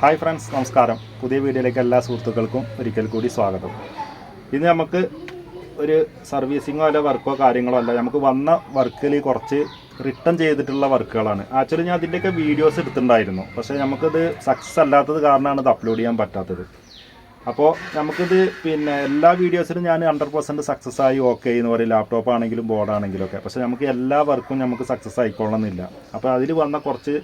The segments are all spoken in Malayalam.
ഹായ് ഫ്രണ്ട്സ്, നമസ്കാരം. പുതിയ വീഡിയോയിലേക്ക് എല്ലാ സുഹൃത്തുക്കൾക്കും ഒരിക്കൽ കൂടി സ്വാഗതം. ഇന്ന് നമുക്ക് ഒരു സർവീസിങ്ങോ അല്ല വർക്കോ കാര്യങ്ങളോ അല്ല, നമുക്ക് വന്ന വർക്കിൽ കുറച്ച് റിട്ടേൺ ചെയ്തിട്ടുള്ള വർക്കുകളാണ്. ആക്ച്വലി ഞാൻ അതിൻ്റെയൊക്കെ വീഡിയോസ് എടുത്തിട്ടുണ്ടായിരുന്നു, പക്ഷേ നമുക്കിത് സക്സസ് അല്ലാത്തത് കാരണമാണ് ഇത് അപ്ലോഡ് ചെയ്യാൻ പറ്റാത്തത്. അപ്പോൾ നമുക്കിത് എല്ലാ വീഡിയോസിലും ഞാൻ 100% സക്സസ് ആയി ഓക്കെ എന്ന് പറയും, ലാപ്ടോപ്പ് ആണെങ്കിലും ബോർഡാണെങ്കിലും ഒക്കെ. പക്ഷേ നമുക്ക് എല്ലാ വർക്കും നമുക്ക് സക്സസ് ആയിക്കൊള്ളണമെന്നില്ല. അപ്പോൾ അതിൽ വന്ന കുറച്ച്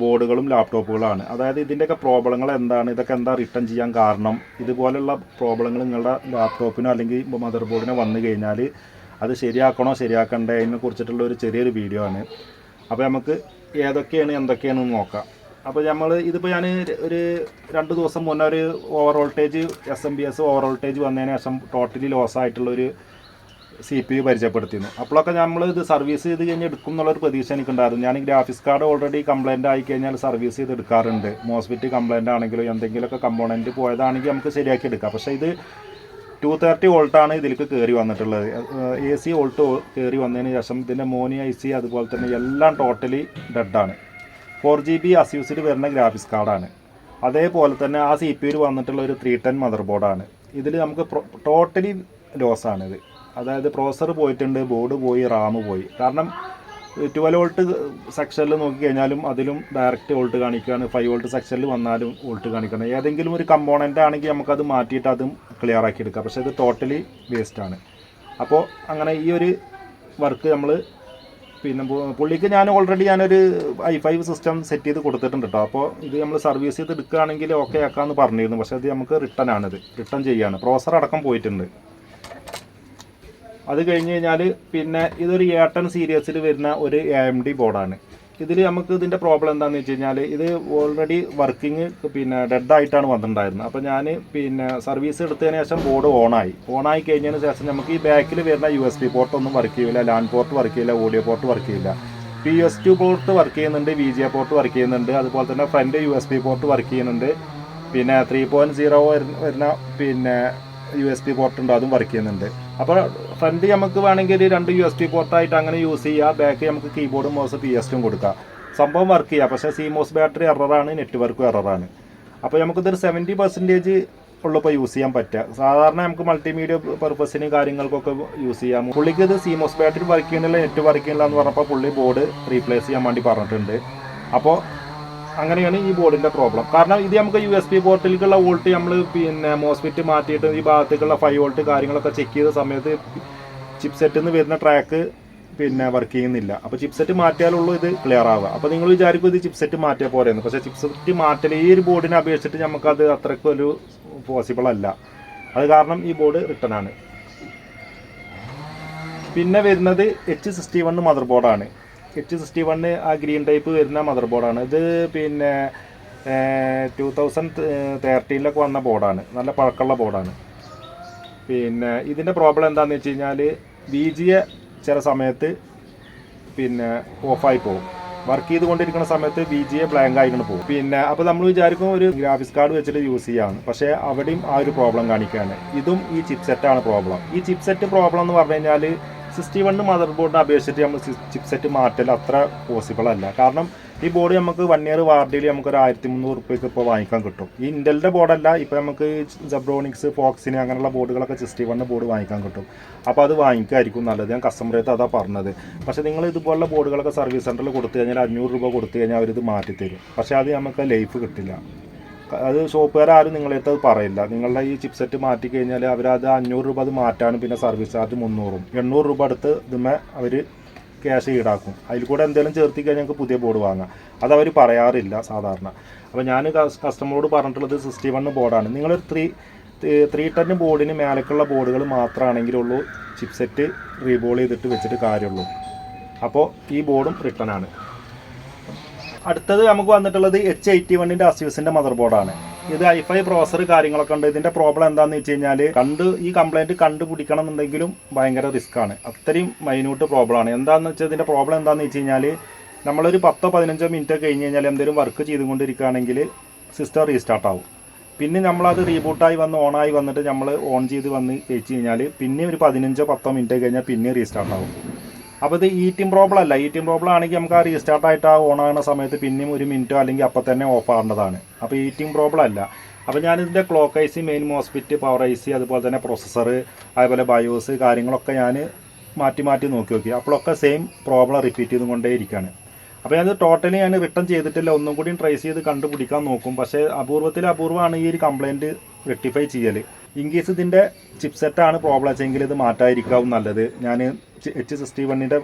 ബോർഡുകളും ലാപ്ടോപ്പുകളാണ്. അതായത് ഇതിൻ്റെയൊക്കെ പ്രോബ്ലങ്ങൾ എന്താണ്, ഇതൊക്കെ എന്താ റിട്ടേൺ ചെയ്യാൻ കാരണം, ഇതുപോലുള്ള പ്രോബ്ലങ്ങൾ നിങ്ങളുടെ ലാപ്ടോപ്പിനോ അല്ലെങ്കിൽ മദർ ബോർഡിനോ വന്നു കഴിഞ്ഞാൽ അത് ശരിയാക്കണോ ശരിയാക്കണ്ടേ അതിനെ കുറിച്ചിട്ടുള്ള ഒരു ചെറിയൊരു വീഡിയോ ആണ്. അപ്പോൾ നമുക്ക് ഏതൊക്കെയാണ് എന്തൊക്കെയാണെന്ന് നോക്കാം. അപ്പോൾ ഇതിപ്പോൾ ഞാൻ ഒരു 2 ദിവസം മുന്നേ ഒരു over voltage SMBS over voltage വന്നതിന് ശേഷം ടോട്ടലി ലോസ് ആയിട്ടുള്ളൊരു CPU പരിചയപ്പെടുത്തിയിരുന്നു. അപ്പോഴൊക്കെ ഇത് സർവീസ് ചെയ്ത് കഴിഞ്ഞ് എടുക്കും എന്നുള്ളൊരു പ്രതീക്ഷ എനിക്കുണ്ടായിരുന്നു. ഞാൻ ഗ്രാഫിക്സ് കാർഡ് ഓൾറെഡി കംപ്ലയിൻ്റ് ആയി കഴിഞ്ഞാൽ സർവീസ് ചെയ്ത് എടുക്കാറുണ്ട്. മോസ്ഫെറ്റ് കംപ്ലയിൻ്റ് ആണെങ്കിലും എന്തെങ്കിലുമൊക്കെ കമ്പോണൻറ്റ് പോയതാണെങ്കിൽ നമുക്ക് ശരിയാക്കി എടുക്കാം. പക്ഷേ ഇത് 230 വോൾട്ടാണ് ഇതിലേക്ക് കയറി വന്നിട്ടുള്ളത്. AC വോൾട്ട് കയറി വന്നതിന് ശേഷം ഇതിൻ്റെ മോനി IC അതുപോലെ തന്നെ എല്ലാം ടോട്ടലി ഡെഡാണ്. 4GB അസ്യൂസിൽ വരുന്ന ഗ്രാഫിക്സ് കാർഡാണ്. അതേപോലെ തന്നെ ആ CPU വന്നിട്ടുള്ള ഒരു 310 മദർ ബോർഡാണ്. ഇതിൽ നമുക്ക് ടോട്ടലി ലോസാണിത്. അതായത് പ്രോസസ്സർ പോയിട്ടുണ്ട്, ബോർഡ് പോയി, റാം പോയി. കാരണം 12 വോൾട്ട് സെക്ഷനിൽ നോക്കിക്കഴിഞ്ഞാലും അതിലും ഡയറക്റ്റ് വോൾട്ട് കാണിക്കുകയാണ്, 5 വോൾട്ട് സെക്ഷനിൽ വന്നാലും വോൾട്ട് കാണിക്കണം. ഏതെങ്കിലും ഒരു കമ്പോണൻ്റ് ആണെങ്കിൽ നമുക്കത് മാറ്റിയിട്ട് അതും ക്ലിയർ ആക്കി എടുക്കാം. പക്ഷേ ഇത് ടോട്ടലി വേസ്റ്റാണ്. അപ്പോൾ അങ്ങനെ ഈ ഒരു വർക്ക് നമ്മൾ പുള്ളിക്ക് ഞാൻ ഓൾറെഡി ഞാനൊരു i5 സിസ്റ്റം സെറ്റ് ചെയ്ത് കൊടുത്തിട്ടുണ്ട് കേട്ടോ. അപ്പോൾ ഇത് നമ്മൾ സർവീസ് ചെയ്ത് എടുക്കുകയാണെങ്കിൽ ഓക്കെ ആക്കാമെന്ന് പറഞ്ഞിരുന്നു. പക്ഷേ അത് നമുക്ക് റിട്ടേൺ ചെയ്യാണ്. പ്രോസസ്സർ അടക്കം പോയിട്ടുണ്ട്. അത് കഴിഞ്ഞ് കഴിഞ്ഞാൽ ഇതൊരു A10 സീരീസിൽ വരുന്ന ഒരു AMD ബോർഡാണ്. ഇതിൽ നമുക്ക് ഇതിൻ്റെ പ്രോബ്ലം എന്താണെന്ന് വെച്ച് കഴിഞ്ഞാൽ ഇത് ഓൾറെഡി വർക്കിംഗ് ഡെഡായിട്ടാണ് വന്നിട്ടുണ്ടായിരുന്നത്. അപ്പോൾ ഞാൻ സർവീസ് എടുത്തതിന് ശേഷം ബോർഡ് ഓണായി കഴിഞ്ഞതിന് ശേഷം നമുക്ക് ഈ ബാക്കിൽ വരുന്ന USB പോർട്ട് ഒന്നും വർക്ക് ചെയ്യില്ല, LAN പോർട്ട് വർക്ക് ചെയ്യില്ല, ഓഡിയോ പോർട്ട് വർക്ക് ചെയ്യില്ല. PS2 പോർട്ട് വർക്ക് ചെയ്യുന്നുണ്ട്, VGA പോർട്ട് വർക്ക് ചെയ്യുന്നുണ്ട്, അതുപോലെ തന്നെ ഫ്രണ്ട് USB പോർട്ട് വർക്ക് ചെയ്യുന്നുണ്ട്. 3.0 വരുന്ന USB പോർട്ട് ഉണ്ട്, അതും വർക്ക് ചെയ്യുന്നുണ്ട്. അപ്പോൾ ഫ്രണ്ട് നമുക്ക് വേണമെങ്കിൽ 2 USB പോർട്ടായിട്ട് അങ്ങനെ യൂസ് ചെയ്യുക. ബാക്ക് നമുക്ക് കീബോർഡും മൗസ് PS2 കൊടുക്കാം. സംഭവം വർക്ക് ചെയ്യുക. പക്ഷേ CMOS ബാറ്ററി എററാണ്, നെറ്റ്വർക്കും എററാണ്. അപ്പോൾ നമുക്കിതൊരു 70% ഉള്ളപ്പോൾ യൂസ് ചെയ്യാൻ പറ്റുക. സാധാരണ നമുക്ക് മൾട്ടിമീഡിയ പർപ്പസിന് കാര്യങ്ങൾക്കൊക്കെ യൂസ് ചെയ്യാം. പുള്ളിക്ക് ഇത് CMOS ബാറ്ററി വർക്ക് ചെയ്യുന്നില്ല, നെറ്റ് വർക്ക് ചെയ്യുന്നില്ല എന്ന് പറഞ്ഞപ്പോൾ പുള്ളി ബോർഡ് റീപ്ലേസ് ചെയ്യാൻ വേണ്ടി പറഞ്ഞിട്ടുണ്ട്. അപ്പോൾ അങ്ങനെയാണ് ഈ ബോർഡിൻ്റെ പ്രോബ്ലം. കാരണം ഇത് നമുക്ക് USB പോർട്ടിലേക്കുള്ള വോൾട്ട് നമ്മൾ മോസ്ഫെറ്റ് മാറ്റിയിട്ട് ഈ ഭാഗത്തേക്കുള്ള 5 വോൾട്ട് കാര്യങ്ങളൊക്കെ ചെക്ക് ചെയ്ത സമയത്ത് ചിപ്സെറ്റിൽ നിന്ന് വരുന്ന ട്രാക്ക് വർക്ക് ചെയ്യുന്നില്ല. അപ്പോൾ ചിപ്സെറ്റ് മാറ്റിയാലുള്ളൂ ഇത് ക്ലിയർ ആവുക. അപ്പോൾ നിങ്ങൾ വിചാരിക്കും ഇത് ചിപ്സെറ്റ് മാറ്റിയാൽ പോരെയെന്ന്. പക്ഷേ ചിപ്സെറ്റ് മാറ്റൽ ഈ ഒരു ബോർഡിനെ അപേക്ഷിച്ചിട്ട് നമുക്കത് അത്രയ്ക്ക് ഒരു പോസിബിൾ അല്ല. അത് കാരണം ഈ ബോർഡ് റിട്ടേൺ ആണ്. പിന്നെ വരുന്നത് H61 മദർ ബോർഡാണ്. H61 ആ ഗ്രീൻ ടൈപ്പ് വരുന്ന മദർ ബോർഡാണ്. ഇത് 2013 വന്ന ബോർഡാണ്. നല്ല പഴക്കമുള്ള ബോർഡാണ്. ഇതിൻ്റെ പ്രോബ്ലം എന്താണെന്ന് വെച്ച് കഴിഞ്ഞാൽ VGA ചില സമയത്ത് ഓഫായി പോകും. വർക്ക് ചെയ്തുകൊണ്ടിരിക്കുന്ന സമയത്ത് VGA ബ്ലാങ്ക് ആയിക്കൊണ്ട് പോകും. അപ്പോൾ നമ്മൾ വിചാരിക്കും ഒരു ഗ്രാഫിക്സ് കാർഡ് വെച്ചിട്ട് യൂസ് ചെയ്യാമെന്ന്. പക്ഷേ അവിടെയും ആ ഒരു പ്രോബ്ലം കാണിക്കുകയാണ്. ഇതും ഈ ചിപ്സെറ്റാണ് പ്രോബ്ലം. ഈ ചിപ്സെറ്റ് പ്രോബ്ലം എന്ന് പറഞ്ഞു കഴിഞ്ഞാൽ 61 മദർ ബോർഡിനെ അപേക്ഷിച്ചിട്ട് നമ്മൾ ചിപ്സെറ്റ് മാറ്റൽ അത്ര പോസിബിൾ അല്ല. കാരണം ഈ ബോർഡ് നമുക്ക് 1 ഇയർ വാറണ്ടിയിൽ നമുക്കൊരു 1300 രൂപയ്ക്ക് ഇപ്പോൾ വാങ്ങിക്കാൻ കിട്ടും. ഈ ഇൻ്റലിൻ്റെ ബോർഡല്ല, ഇപ്പോൾ നമുക്ക് ജബ്രോണിക്സ്, ഫോക്സിന് അങ്ങനെയുള്ള ബോർഡുകളൊക്കെ 61 ബോർഡ് വാങ്ങിക്കാൻ കിട്ടും. അപ്പോൾ അത് വാങ്ങിക്കായിരിക്കും നല്ലത്. ഞാൻ കസ്റ്റമറേത്ത് അതാ പറഞ്ഞത്. പക്ഷേ നിങ്ങൾ ഇതുപോലുള്ള ബോർഡുകളൊക്കെ സർവീസ് സെൻറ്ററിൽ കൊടുത്തു കഴിഞ്ഞാൽ 500 രൂപ കൊടുത്തു കഴിഞ്ഞാൽ അവരിത് മാറ്റിത്തരും. പക്ഷേ അത് നമുക്ക് ലൈഫ് കിട്ടില്ല. അത് ഷോപ്പുകാരും നിങ്ങളടുത്ത് അത് പറയില്ല. നിങ്ങളുടെ ഈ ചിപ്സെറ്റ് മാറ്റി കഴിഞ്ഞാൽ അവരത് 500 രൂപ അത് മാറ്റാനും പിന്നെ സർവീസ് ചാർജ് 300 800 രൂപ അടുത്ത് ഇതുമേ അവർ ക്യാഷ് ഈടാക്കും. അതിൽ കൂടെ എന്തെങ്കിലും ചേർത്തി കഴിഞ്ഞാൽ ഞങ്ങൾക്ക് പുതിയ ബോർഡ് വാങ്ങാം. അതവർ പറയാറില്ല സാധാരണ. അപ്പോൾ ഞാൻ കസ്റ്റമറോട് പറഞ്ഞിട്ടുള്ളത് 61 ബോർഡാണ്. നിങ്ങളൊരു 310 ബോർഡിന് മേലേക്കുള്ള ബോർഡുകൾ മാത്രമാണെങ്കിലുള്ളൂ ചിപ്സെറ്റ് റീബോൾ ചെയ്തിട്ട് വെച്ചിട്ട് കാര്യമുള്ളൂ. അപ്പോൾ ഈ ബോർഡും റിട്ടേൺ ആണ്. അടുത്തത് നമുക്ക് വന്നിട്ടുള്ളത് H81 അസ്യൂസിൻ്റെ മദർ ബോർഡാണ്. ഇത് i5 പ്രോസസ്സർ കാര്യങ്ങളൊക്കെ ഉണ്ട്. ഇതിൻ്റെ പ്രോബ്ലം എന്താണെന്ന് വെച്ച് കഴിഞ്ഞാൽ ഈ കംപ്ലയിൻറ്റ് കണ്ടുപിടിക്കണം എന്നുണ്ടെങ്കിലും ഭയങ്കര റിസ്ക്കാണ്. അത്രയും മൈന്യൂട്ട് പ്രോബ്ലമാണ്. എന്താണെന്ന് വെച്ചാൽ ഇതിൻ്റെ പ്രോബ്ലം എന്താണെന്ന് വെച്ച് കഴിഞ്ഞാൽ നമ്മളൊരു 10-15 മിനിറ്റ് കഴിഞ്ഞ് കഴിഞ്ഞാൽ എന്തെങ്കിലും വർക്ക് ചെയ്തുകൊണ്ടിരിക്കുകയാണെങ്കിൽ സിസ്റ്റം റീസ്റ്റാർട്ട് ആവും. പിന്നെ നമ്മളത് റീബൂട്ടായി ഓണായി വന്നിട്ട് നമ്മൾ ഓൺ ചെയ്ത് വെച്ച് കഴിഞ്ഞാൽ പിന്നെ ഒരു 15-10 മിനിറ്റ് കഴിഞ്ഞാൽ പിന്നെ റീസ്റ്റാർട്ട് ആവും. അപ്പോൾ ഇത് ഈറ്റിംഗ് പ്രോബ്ലം അല്ല. ഈറ്റിംഗ് പ്രോബ്ലം ആണെങ്കിൽ നമുക്ക് ആ റീസ്റ്റാർട്ട് ആയിട്ട് ആ ഓൺ ആകുന്ന സമയത്ത് പിന്നെയും ഒരു മിനിറ്റോ അല്ലെങ്കിൽ അപ്പോൾ തന്നെ ഓഫ് ആകേണ്ടതാണ്. അപ്പോൾ ഈറ്റിംഗ് പ്രോബ്ലം അല്ല. അപ്പോൾ ഞാനിതിൻ്റെ clock IC, main MOSFET, power IC, അതുപോലെ തന്നെ പ്രൊസസ്സർ, അതുപോലെ ബയോസ് കാര്യങ്ങളൊക്കെ ഞാൻ മാറ്റി നോക്കി. അപ്പോഴൊക്കെ സെയിം പ്രോബ്ലം റിപ്പീറ്റ് ചെയ്തുകൊണ്ടേ ഇരിക്കുകയാണ്. അപ്പോൾ ഞാനത് ടോട്ടലി ഞാൻ റിട്ടേൺ ചെയ്തിട്ടില്ല. ഒന്നും കൂടി ട്രേസ് ചെയ്ത് കണ്ടുപിടിക്കാൻ നോക്കും. പക്ഷേ അപൂർവമാണ് ഈ ഒരു കംപ്ലയിൻറ്റ് റെക്ടിഫൈ ചെയ്യൽ. ഇൻ കേസ് ഇതിൻ്റെ ചിപ്സെറ്റാണ് പ്രോബ്ലം വെച്ചെങ്കിൽ ഇത് മാറ്റാതിരിക്കാവും നല്ലത്. ഞാൻ H61ൻ്റെ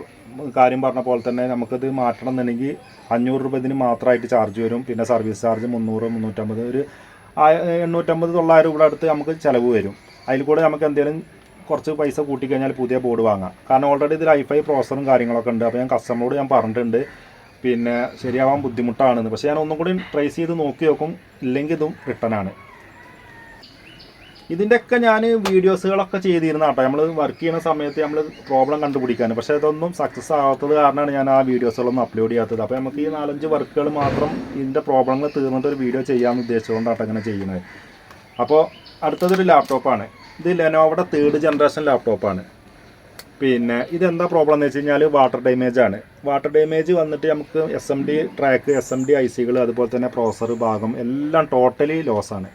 കാര്യം പറഞ്ഞ പോലെ തന്നെ നമുക്കത് മാറ്റണം എന്നുണ്ടെങ്കിൽ 500 രൂപ ഇതിന് മാത്രമായിട്ട് ചാർജ് വരും. പിന്നെ സർവീസ് ചാർജ് 300, 350, ഒരു 850, 900 രൂപയുടെ അടുത്ത് നമുക്ക് ചിലവ് വരും. അതിൽ കൂടെ നമുക്ക് എന്തെങ്കിലും കുറച്ച് പൈസ കൂട്ടിക്കഴിഞ്ഞാൽ പുതിയ ബോർഡ് വാങ്ങാം. കാരണം ഓൾറെഡി ഇതിൽ i5 പ്രോസറും കാര്യങ്ങളൊക്കെ ഉണ്ട്. അപ്പോൾ ഞാൻ കസ്റ്റമറോട് പറഞ്ഞിട്ടുണ്ട് പിന്നെ ശരിയാവാൻ ബുദ്ധിമുട്ടാണെന്ന്. പക്ഷേ ഞാൻ ഒന്നും കൂടി ട്രേസ് ചെയ്ത് നോക്കി നോക്കും. ഇല്ലെങ്കിൽ ഇതും റിട്ടേൺ ആണ്. ഇതിൻ്റെയൊക്കെ ഞാൻ വീഡിയോസുകളൊക്കെ ചെയ്തിരുന്ന കേട്ടോ, നമ്മൾ വർക്ക് ചെയ്യുന്ന സമയത്ത് നമ്മൾ പ്രോബ്ലം കണ്ടുപിടിക്കാൻ. പക്ഷേ അതൊന്നും സക്സസ് ആകാത്തത് കാരണമാണ് ഞാൻ ആ വീഡിയോസുകളൊന്നും അപ്ലോഡ് ചെയ്യാത്തത്. അപ്പോൾ നമുക്ക് ഈ 4-5 വർക്കുകൾ മാത്രം ഇതിൻ്റെ പ്രോബ്ലങ്ങൾ തീർന്നിട്ട് ഒരു വീഡിയോ ചെയ്യാമെന്ന് ഉദ്ദേശിച്ചുകൊണ്ടാണ് അങ്ങനെ ചെയ്യുന്നത്. അപ്പോൾ അടുത്തതൊരു ലാപ്ടോപ്പാണ്. ഇത് ലെനോവയുടെ 3rd ജനറേഷൻ ലാപ്ടോപ്പാണ്. പിന്നെ ഇതെന്താ പ്രോബ്ലം എന്ന് വെച്ച് കഴിഞ്ഞാൽ വാട്ടർ ഡാമേജ് ആണ്. വാട്ടർ ഡാമേജ് വന്നിട്ട് നമുക്ക് SMD ട്രാക്ക്, SMD IC-കൾ, അതുപോലെ തന്നെ പ്രോസസ്സർ ഭാഗം എല്ലാം ടോട്ടലി ലോസാണ്.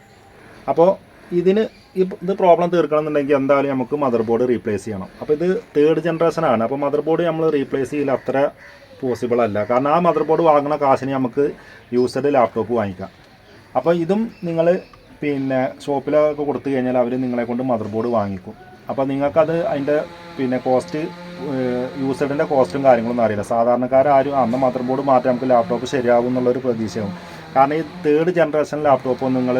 അപ്പോൾ ഇത് പ്രോബ്ലം തീർക്കണമെന്നുണ്ടെങ്കിൽ എന്തായാലും നമുക്ക് മദർ ബോർഡ് റീപ്ലേസ് ചെയ്യണം. അപ്പോൾ ഇത് 3rd ജനറേഷനാണ്. അപ്പോൾ മദർ ബോർഡ് നമ്മൾ റീപ്ലേസ് ചെയ്യൽ അത്ര പോസിബിൾ അല്ല. കാരണം ആ മദർ ബോർഡ് വാങ്ങുന്ന കാശിന് നമുക്ക് യൂസ്ഡ് ലാപ്ടോപ്പ് വാങ്ങിക്കാം. അപ്പോൾ ഇതും നിങ്ങൾ പിന്നെ ഷോപ്പിലൊക്കെ കൊടുത്തു കഴിഞ്ഞാൽ അവർ നിങ്ങളെ കൊണ്ട് മദർ ബോർഡ് വാങ്ങിക്കും. അപ്പോൾ നിങ്ങൾക്കത് അതിൻ്റെ പിന്നെ കോസ്റ്റ്, യൂസ്ഡിൻ്റെ കോസ്റ്റും കാര്യങ്ങളൊന്നും അറിയില്ല. സാധാരണക്കാരും അന്ന് മദർ ബോർഡ് മാറ്റി നമുക്ക് ലാപ്ടോപ്പ് ശരിയാവും എന്നുള്ളൊരു പ്രതീക്ഷയാവും. കാരണം ഈ 3rd ജനറേഷൻ ലാപ്ടോപ്പ് നിങ്ങൾ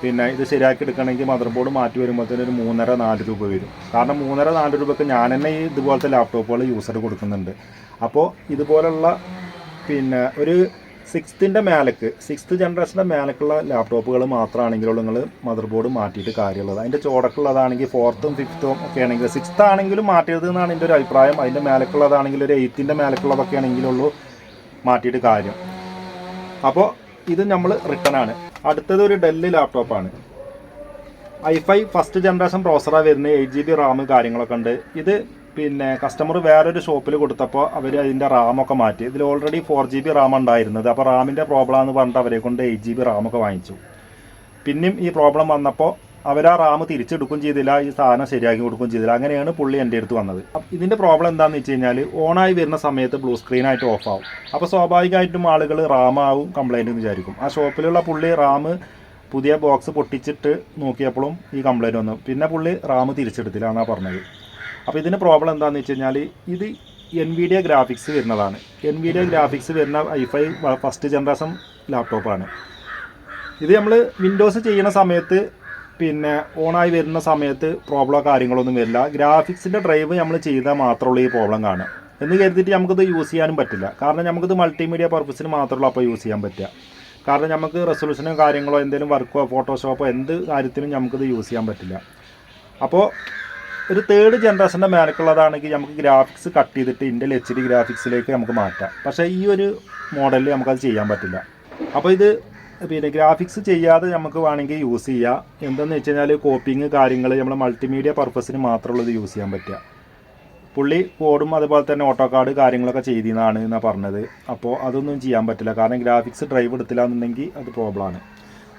പിന്നെ ഇത് ശരിയാക്കി എടുക്കണമെങ്കിൽ മദർ ബോർഡ് മാറ്റി വരുമ്പോഴത്തേന് ഒരു 3.5-4 രൂപ വരും. കാരണം 3.5-4 രൂപയ്ക്ക് ഞാൻ തന്നെ ഈ ഇതുപോലത്തെ ലാപ്ടോപ്പുകൾ യൂസർ കൊടുക്കുന്നുണ്ട്. അപ്പോൾ ഇതുപോലുള്ള പിന്നെ ഒരു 6th ജനറേഷൻ്റെ മേലക്കുള്ള ലാപ്ടോപ്പുകൾ മാത്രമാണെങ്കിലും നിങ്ങൾ മദർ ബോർഡ് മാറ്റിയിട്ട് കാര്യമുള്ളത്. അതിൻ്റെ ചോടക്കുള്ളതാണെങ്കിൽ 4th 5th ഒക്കെ ആണെങ്കിൽ, 6th ആണെങ്കിലും മാറ്റിയത് എന്നാണ് എൻ്റെ ഒരു അഭിപ്രായം. അതിൻ്റെ മേലക്കുള്ളതാണെങ്കിൽ ഒരു 8th മേലക്കുള്ളതൊക്കെ ആണെങ്കിലുള്ളൂ മാറ്റിയിട്ട് കാര്യം. അപ്പോൾ ഇത് നമ്മൾ റിട്ടേൺ ആണ്. അടുത്തത് ഒരു ഡെല്ല് ലാപ്ടോപ്പാണ്. i5 ഫസ്റ്റ് ജനറേഷൻ പ്രോസറാണ് വരുന്നത്. 8GB റാം കാര്യങ്ങളൊക്കെ ഉണ്ട്. ഇത് പിന്നെ കസ്റ്റമർ വേറൊരു ഷോപ്പിൽ കൊടുത്തപ്പോൾ അവർ അതിൻ്റെ റാമൊക്കെ മാറ്റി. ഇതിൽ ഓൾറെഡി 4GB റാം ഉണ്ടായിരുന്നത്. അപ്പോൾ റാമിൻ്റെ പ്രോബ്ലമാണെന്ന് പറഞ്ഞിട്ട് അവരെ കൊണ്ട് 8GB റാമൊക്കെ വാങ്ങിച്ചു. പിന്നെയും ഈ പ്രോബ്ലം വന്നപ്പോൾ അവർ ആ റാം തിരിച്ചെടുക്കുകയും ചെയ്തില്ല, ഈ സാധനം ശരിയാക്കി കൊടുക്കുകയും ചെയ്തില്ല. അങ്ങനെയാണ് പുള്ളി എൻ്റെ അടുത്ത് വന്നത്. ഇതിൻ്റെ പ്രോബ്ലം എന്താണെന്ന് വെച്ച് കഴിഞ്ഞാൽ ഓണായി വരുന്ന സമയത്ത് ബ്ലൂ സ്ക്രീനായിട്ട് ഓഫ് ആവും. അപ്പോൾ സ്വാഭാവികമായിട്ടും ആളുകൾ റാമാവും കംപ്ലയിൻ്റ് എന്ന് വിചാരിക്കും. ആ ഷോപ്പിലുള്ള പുള്ളി റാം പുതിയ ബോക്സ് പൊട്ടിച്ചിട്ട് നോക്കിയപ്പോഴും ഈ കംപ്ലയിൻ്റ് വന്നു. പിന്നെ പുള്ളി റാം തിരിച്ചെടുത്തില്ല എന്നാണ് പറഞ്ഞത്. അപ്പോൾ ഇതിന് പ്രോബ്ലം എന്താണെന്ന് വെച്ച് കഴിഞ്ഞാൽ ഇത് NVIDIA ഗ്രാഫിക്സ് വരുന്നതാണ്. NVIDIA ഗ്രാഫിക്സ് വരുന്ന i5 ഫസ്റ്റ് ജനറേഷൻ ലാപ്ടോപ്പാണ്. ഇത് നമ്മൾ വിൻഡോസ് ചെയ്യുന്ന സമയത്ത് പിന്നെ ഓണായി വരുന്ന സമയത്ത് പ്രോബ്ലമോ കാര്യങ്ങളൊന്നും വരില്ല. ഗ്രാഫിക്സിൻ്റെ ഡ്രൈവ് നമ്മൾ ചെയ്താൽ മാത്രമുള്ളൂ ഈ പ്രോബ്ലം കാണുക എന്ന് കരുതിയിട്ട് നമുക്കിത് യൂസ് ചെയ്യാനും പറ്റില്ല. കാരണം നമുക്കിത് മൾട്ടിമീഡിയ പർപ്പസിന് മാത്രമുള്ളൂ അപ്പോൾ യൂസ് ചെയ്യാൻ പറ്റുക. കാരണം നമുക്ക് റെസൊല്യൂഷനോ കാര്യങ്ങളോ എന്തെങ്കിലും വർക്കോ ഫോട്ടോഷോപ്പോ എന്ത് കാര്യത്തിനും നമുക്കിത് യൂസ് ചെയ്യാൻ പറ്റില്ല. അപ്പോൾ ഒരു 3rd ജനറേഷൻ്റെ മേലക്കുള്ളതാണെങ്കിൽ നമുക്ക് ഗ്രാഫിക്സ് കട്ട് ചെയ്തിട്ട് Intel HD ഗ്രാഫിക്സിലേക്ക് നമുക്ക് മാറ്റാം. പക്ഷേ ഈ ഒരു മോഡലിൽ നമുക്കത് ചെയ്യാൻ പറ്റില്ല. അപ്പോൾ ഇത് പിന്നെ ഗ്രാഫിക്സ് ചെയ്യാതെ നമുക്ക് വേണമെങ്കിൽ യൂസ് ചെയ്യാം. എന്താണെന്ന് വെച്ച് കഴിഞ്ഞാൽ കോപ്പിങ് കാര്യങ്ങൾ നമ്മൾ മൾട്ടിമീഡിയ പർപ്പസിന് മാത്രമുള്ളത് യൂസ് ചെയ്യാൻ പറ്റുക. പുള്ളി കോഡും അതുപോലെ തന്നെ ഓട്ടോ കാർഡ് കാര്യങ്ങളൊക്കെ ചെയ്തിരുന്നതാണ് എന്നാണ് പറഞ്ഞത്. അപ്പോൾ അതൊന്നും ചെയ്യാൻ പറ്റില്ല. കാരണം ഗ്രാഫിക്സ് ഡ്രൈവ് എടുത്തില്ല എന്നുണ്ടെങ്കിൽ അത് പ്രോബ്ലമാണ്.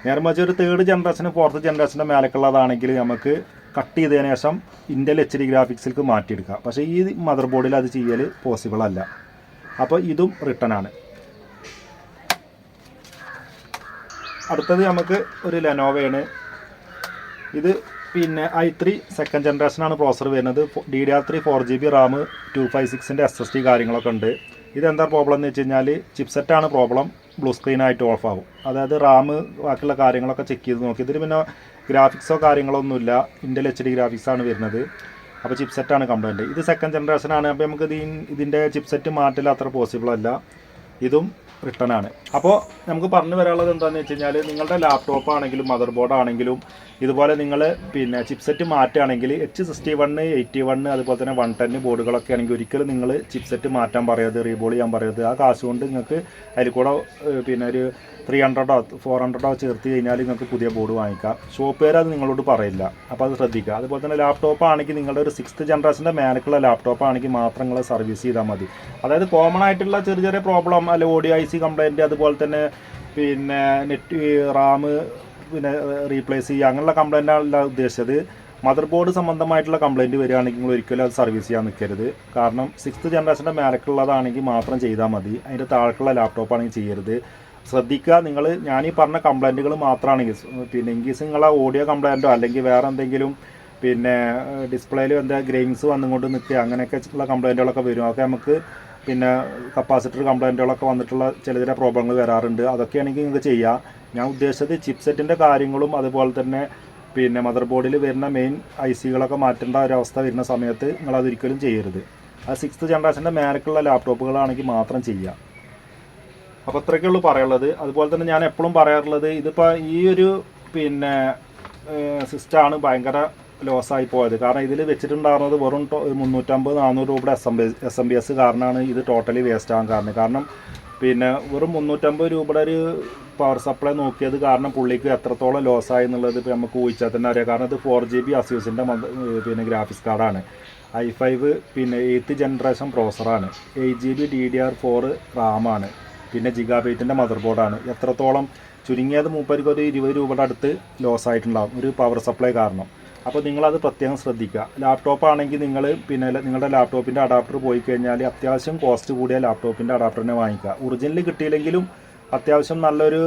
നേരെ മറിച്ച് ഒരു 3rd ജനറേഷൻ 4th ജനറേഷൻ്റെ മേലക്കുള്ളതാണെങ്കിൽ നമുക്ക് കട്ട് ചെയ്തതിന് ശേഷം Intel HD ഗ്രാഫിക്സിലേക്ക് മാറ്റിയെടുക്കാം. പക്ഷേ ഈ മദർ ബോർഡിൽ അത് ചെയ്യൽ പോസിബിൾ അല്ല. അപ്പോൾ ഇതും റിട്ടേൺ ആണ്. അടുത്തത് നമുക്ക് ഒരു ലെനോവയാണ്. ഇത് പിന്നെ i3 2nd ജനറേഷനാണ് പ്രോസർ വരുന്നത്. DDR3 4GB റാം 256ൻ്റെ SSD കാര്യങ്ങളൊക്കെ ഉണ്ട്. ഇതെന്താ പ്രോബ്ലം എന്ന് വെച്ച് കഴിഞ്ഞാൽ ചിപ്സെറ്റാണ് പ്രോബ്ലം. ബ്ലൂ സ്ക്രീനായിട്ട് ഓഫ് ആവും. അതായത് റാം ബാക്കിയുള്ള കാര്യങ്ങളൊക്കെ ചെക്ക് ചെയ്ത് നോക്കി. ഇതിൽ പിന്നെ ഗ്രാഫിക്സോ കാര്യങ്ങളൊന്നുമില്ല, Intel HD ഗ്രാഫിക്സാണ് വരുന്നത്. അപ്പോൾ ചിപ്സെറ്റാണ് കംപ്ലയിൻറ്റ്. ഇത് 2nd ജനറേഷനാണ്. അപ്പോൾ നമുക്ക് ഇതിൻ്റെ ചിപ്സെറ്റ് മാറ്റൽ അത്ര പോസിബിൾ അല്ല. ഇതും റിട്ടേൺ ആണ്. അപ്പോൾ നമുക്ക് പറഞ്ഞു വരാനുള്ളത് എന്താണെന്ന് വെച്ച് കഴിഞ്ഞാൽ നിങ്ങളുടെ ലാപ്ടോപ്പ് ആണെങ്കിലും മദർ ബോർഡ് ആണെങ്കിലും ഇതുപോലെ നിങ്ങൾ പിന്നെ ചിപ്സെറ്റ് മാറ്റുകയാണെങ്കിൽ H61, 81 അതുപോലെ തന്നെ 110 ബോർഡുകളൊക്കെ ആണെങ്കിൽ ഒരിക്കലും നിങ്ങൾ ചിപ്സെറ്റ് മാറ്റാൻ പറയരുത്, റീബോൾ ചെയ്യാൻ പറയരുത്. ആ കാശ് കൊണ്ട് നിങ്ങൾക്ക് അതിൽ കൂടെ പിന്നെ ഒരു 300 400 ചേർത്ത് കഴിഞ്ഞാൽ നിങ്ങൾക്ക് പുതിയ ബോർഡ് വാങ്ങിക്കാം. ഷോപ്പ് പേര് അത് നിങ്ങളോട് പറയില്ല, അപ്പോൾ അത് ശ്രദ്ധിക്കുക. അതുപോലെ തന്നെ ലാപ്ടോപ്പ് ആണെങ്കിൽ നിങ്ങളുടെ ഒരു 6th ജനറേഷൻ്റെ മേലേക്കുള്ള ലാപ്ടോപ്പ് ആണെങ്കിൽ മാത്രം നിങ്ങൾ സർവീസ് ചെയ്താൽ മതി. അതായത് കോമൺ ആയിട്ടുള്ള ചെറിയ ചെറിയ പ്രോബ്ലം അല്ലെ ഓഡിയോ IC കംപ്ലയിൻറ്റ്, അതുപോലെ തന്നെ പിന്നെ നെറ്റ് റാം പിന്നെ റീപ്ലേസ് ചെയ്യുക അങ്ങനെയുള്ള കംപ്ലയിൻ്റാണല്ല ഉദ്ദേശിച്ചത്. മദർ ബോർഡ് സംബന്ധമായിട്ടുള്ള കംപ്ലയിൻറ്റ് വരികയാണെങ്കിൽ നിങ്ങൾ ഒരിക്കലും അത് സർവീസ് ചെയ്യാൻ നിൽക്കരുത്. കാരണം 6th ജനറേഷൻ്റെ മേലേക്കുള്ളതാണെങ്കിൽ മാത്രം ചെയ്താൽ മതി, അതിൻ്റെ താഴേക്കുള്ള ലാപ്ടോപ്പ് ആണെങ്കിൽ ചെയ്യരുത്. ശ്രദ്ധിക്കുക, നിങ്ങൾ ഞാനീ പറഞ്ഞ കംപ്ലയിൻറ്റുകൾ മാത്രമാണെങ്കിൽ പിന്നെ ഇൻകേസ് നിങ്ങളെ ഓഡിയോ കംപ്ലയിൻറ്റോ അല്ലെങ്കിൽ വേറെ എന്തെങ്കിലും പിന്നെ ഡിസ്പ്ലേയിൽ എന്താ ഗ്രെയിൻസ് വന്നുകൊണ്ട് നിൽക്കുക അങ്ങനെയൊക്കെ ഉള്ള കംപ്ലയിൻറ്റുകളൊക്കെ വരും. അതൊക്കെ നമുക്ക് പിന്നെ കപ്പാസിറ്റർ കംപ്ലയിൻറ്റുകളൊക്കെ വന്നിട്ടുള്ള ചില പ്രോബ്ലങ്ങൾ വരാറുണ്ട്. അതൊക്കെയാണെങ്കിൽ നിങ്ങൾക്ക് ചെയ്യാം. ഞാൻ ഉദ്ദേശിച്ചത് ചിപ്സെറ്റിൻ്റെ കാര്യങ്ങളും അതുപോലെ തന്നെ പിന്നെ മദർ ബോർഡിൽ വരുന്ന മെയിൻ ICകളൊക്കെ മാറ്റേണ്ട ഒരവസ്ഥ വരുന്ന സമയത്ത് നിങ്ങളതൊരിക്കലും ചെയ്യരുത്. അത് 6th ജനറേഷൻ്റെ മേലേക്കുള്ള ലാപ്ടോപ്പുകളാണെങ്കിൽ മാത്രം ചെയ്യുക. അപ്പോൾ അത്രയൊക്കെയുള്ളൂ പറയാനുള്ളത്. അതുപോലെ തന്നെ ഞാൻ എപ്പോഴും പറയാറുള്ളത്, ഇതിപ്പോൾ ഈ ഒരു പിന്നെ സിസ്റ്റമാണ് ഭയങ്കര ലോസായി പോയത്. കാരണം ഇതിൽ വെച്ചിട്ടുണ്ടായിരുന്നത് വെറും 350-400 രൂപയുടെ SMBS കാരണമാണ് ഇത് ടോട്ടലി വേസ്റ്റ് ആകാൻ കാരണം പിന്നെ വെറും 350 രൂപയുടെ ഒരു പവർ സപ്ലൈ നോക്കിയത് കാരണം പുള്ളിക്ക് എത്രത്തോളം ലോസായി എന്നുള്ളത് ഇപ്പോൾ നമുക്ക് ഊഹിച്ചാൽ തന്നെ അറിയാം. കാരണം ഇത് 4GB അസ്യൂസിൻ്റെ പിന്നെ ഗ്രാഫിക്സ് കാർഡാണ്, i5 പിന്നെ 8th ജനറേഷൻ പ്രോസറാണ്, 8GB DDR4 റാമാണ്, പിന്നെ ജിഗാബൈറ്റിൻ്റെ മദർ ബോർഡാണ്. എത്രത്തോളം ചുരുങ്ങിയത് മൂപ്പർക്ക് ഒരു 20 രൂപയുടെ അടുത്ത് ലോസ് ആയിട്ടുണ്ടാകും ഒരു പവർ സപ്ലൈ കാരണം. അപ്പോൾ നിങ്ങളത് പ്രത്യേകം ശ്രദ്ധിക്കുക. ലാപ്ടോപ്പ് ആണെങ്കിൽ നിങ്ങൾ പിന്നെ നിങ്ങളുടെ ലാപ്ടോപ്പിൻ്റെ അഡാപ്റ്റർ പോയി കഴിഞ്ഞാൽ അത്യാവശ്യം കോസ്റ്റ് കൂടിയ ലാപ്ടോപ്പിൻ്റെ അഡാപ്റ്ററിനെ വാങ്ങിക്കുക. ഒറിജിനൽ കിട്ടിയില്ലെങ്കിലും അത്യാവശ്യം നല്ലൊരു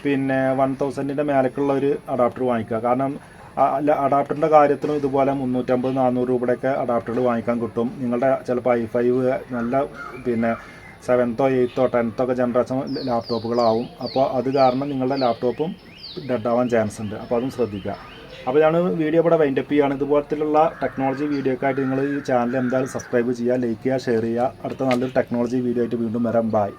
പിന്നെ 1000-ൻ്റെ മേലേക്കുള്ള ഒരു അഡാപ്റ്റർ വാങ്ങിക്കുക. കാരണം അഡാപ്റ്ററിൻ്റെ കാര്യത്തിലും ഇതുപോലെ 350-400 രൂപയുടെയൊക്കെ അഡാപ്റ്ററുകൾ വാങ്ങിക്കാൻ കിട്ടും. നിങ്ങളുടെ ചിലപ്പോൾ i5 നല്ല പിന്നെ 7th 8th 10th ഒക്കെ ജനറേഷൻ ലാപ്ടോപ്പുകളാവും. അപ്പോൾ അത് കാരണം നിങ്ങളുടെ ലാപ്ടോപ്പും ഡെഡ് ആവാൻ ചാൻസ് ഉണ്ട്. അപ്പോൾ അതും ശ്രദ്ധിക്കുക. അപ്പോൾ ഞാൻ വീഡിയോ ഇവിടെ വൈൻഡപ്പ് ചെയ്യുകയാണ്. ഇതുപോലത്തുള്ള ടെക്നോളജി വീഡിയോക്കായിട്ട് നിങ്ങൾ ഈ ചാനൽ എന്തായാലും സബ്സ്ക്രൈബ് ചെയ്യുക, ലൈക്ക് ചെയ്യുക, ഷെയർ ചെയ്യുക. അടുത്ത നല്ലൊരു ടെക്നോളജി വീഡിയോ ആയിട്ട് വീണ്ടും വരാം. ബൈ.